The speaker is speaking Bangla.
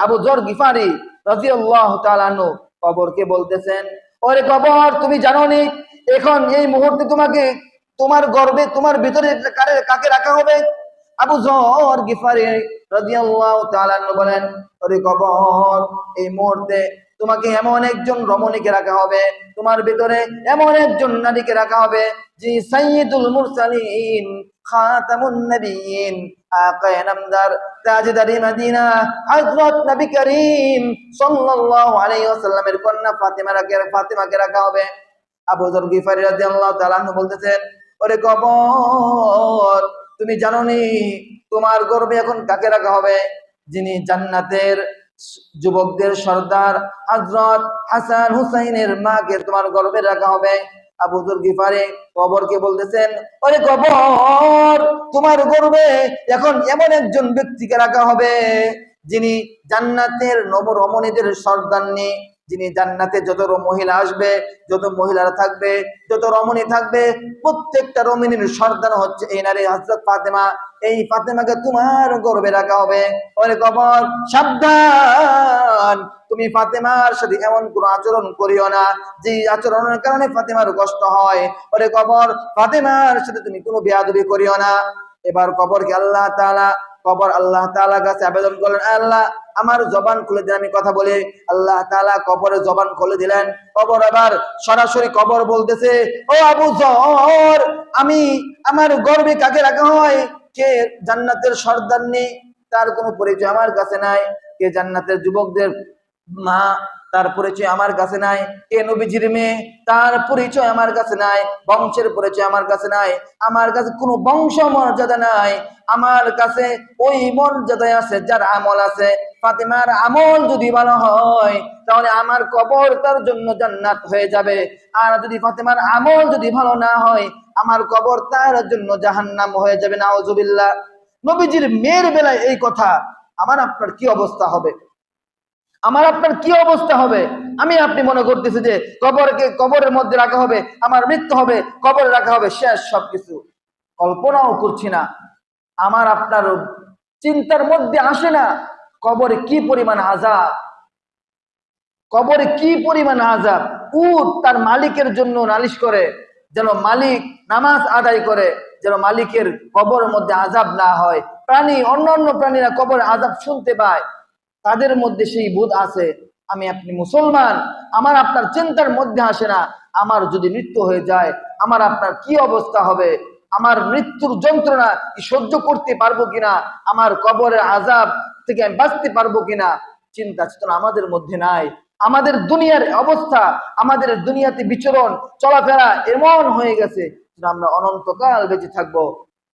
আবু যর গিফারি রাদিয়াল্লাহু তাআলা আনহু কবরকে বলতেছেন, ওরে কবর, তুমি জানো নি এখন এই মুহূর্তে তোমাকে তোমার গর্ভে তোমার ভিতরে কাকে রাখা হবে? আবু যর গিফারি রাদিয়াল্লাহু তাআলা আনহু বলেন, ওরে কবর, এই মুহূর্তে তোমাকে এমন একজন রমণীকে রাখা হবে, তোমার ভিতরে এমন একজন নারীকে রাখা হবে যে সাইয়্যিদুল মুরসালিন, খাতামুন নবিয়্যিন, আকায়ে নামদার, তাজদারি মদিনা, হযরত নবী করিম সাল্লাল্লাহু আলাইহি ওয়াসাল্লামের কন্যা ফাতিমাকে রাখা হবে। আবু যর গিফারি রাদিয়াল্লাহু তাআলা আনহু বলতেছেন, ওরে কবর, তুমি জানো নি তোমার গর্ভে এখন কাকে রাখা হবে? যিনি জান্নাতের যুবকদের সর্দার হযরত হাসান হুসাইনের মাকে তোমার গর্ভে রাখা হবে। আবু যর গিফারি কবরকে বলতেছেন, ওরে কবর, তোমার গর্ভে এখন এমন একজন ব্যক্তিকে রাখা হবে যিনি জান্নাতের নবরমণীদের সর্দারনী, যিনি জান্নাতে যত মহিলা আসবে, যত মহিলারা থাকবে, যত রমণী থাকবে, প্রত্যেকটা রমণীর সর্দার হচ্ছে এই নারী হযরত ফাতেমা। এই ফাতেমাকে তোমার গর্ভে রাখা হবে। ওরে কবর, সাবধান, তুমি ফাতেমার সাথে এমন কোন আচরণ করিও না যে আচরণের কারণে ফাতেমার কষ্ট হয়। ওরে কবর, ফাতেমার সাথে তুমি কোনো বেয়াদবি করিও না। এবার কবরকে আল্লাহ তাআলা কাছে আবেদন করলেন, আল্লাহ আমার জবান খুলে দিন, আমি কথা বলি। আল্লাহ তাআলা কবরের জবান খুলে দিলেন। কবর আবার সরাসরি কবর বলতেছে, ও আবু যর, আমি আমার গর্ভে কাকে রাখা হয়? কে জান্নাতের সর্দারনী, তার কোনো পরিচয় আমার কাছে নাই। কে জান্নাতের যুবকদের মা, তার পরিচয় আমার কাছে নাই। কে নবীজির মেয়ে, তার পরিচয় আমার কাছে নাই। বংশের পরিচয় আমার কাছে নাই। আমার কাছে কোনো বংশ মর্যাদা নাই। আমার কাছে ওই মর্যাদায় আছে যার আমল আছে। ফাতেমার আমল যদি ভালো হয় তাহলে আমার কবর তার জন্য জান্নাত হয়ে যাবে, আর যদি ফাতেমার আমল যদি ভালো না হয় আমার কবর তার জন্য জাহান্নাম হয়ে যাবে। নাউজুবিল্লাহ। নবীজির মেয়ের বেলায় এই কথা, আমার আপনার কি অবস্থা হবে? আমার আপনার কি অবস্থা হবে? আমি আপনি মনে করতেছি যে কবরের মধ্যে রাখা হবে, আমার মৃত্যু হবে, কবরে রাখা হবে, শেষ সবকিছু। কল্পনাও করছি না, আমার আপনার চিন্তার মধ্যে আসে না কবরে কি পরিমাণ আযাব, কবরে কি পরিমাণ আযাব। উট তার মালিকের জন্য নালিশ করে যেন মালিক নামাজ আদায় করে, যেন মালিকের কবরের মধ্যে আযাব না হয়। অন্যান্য প্রাণীরা কবরে আযাব শুনতে পায়, তাদের মধ্যে সেই বোধ আছে। আমি আপনি মুসলমান, আমার আপনার চিন্তার মধ্যে আসে না আমার যদি মৃত্যু হয়ে যায় আমার আপনার কি অবস্থা হবে, আমার মৃত্যুর যন্ত্রণা কি সহ্য করতে পারবো কিনা, আমার কবরের আযাব থেকে আমি বাঁচতে পারবো কিনা, চিন্তা চেতনা আমাদের মধ্যে নাই। আমাদের দুনিয়ার অবস্থা, আমাদের দুনিয়াতে বিচরণ চলাফেরা এমন হয়ে গেছে আমরা অনন্তকাল বেঁচে থাকবো।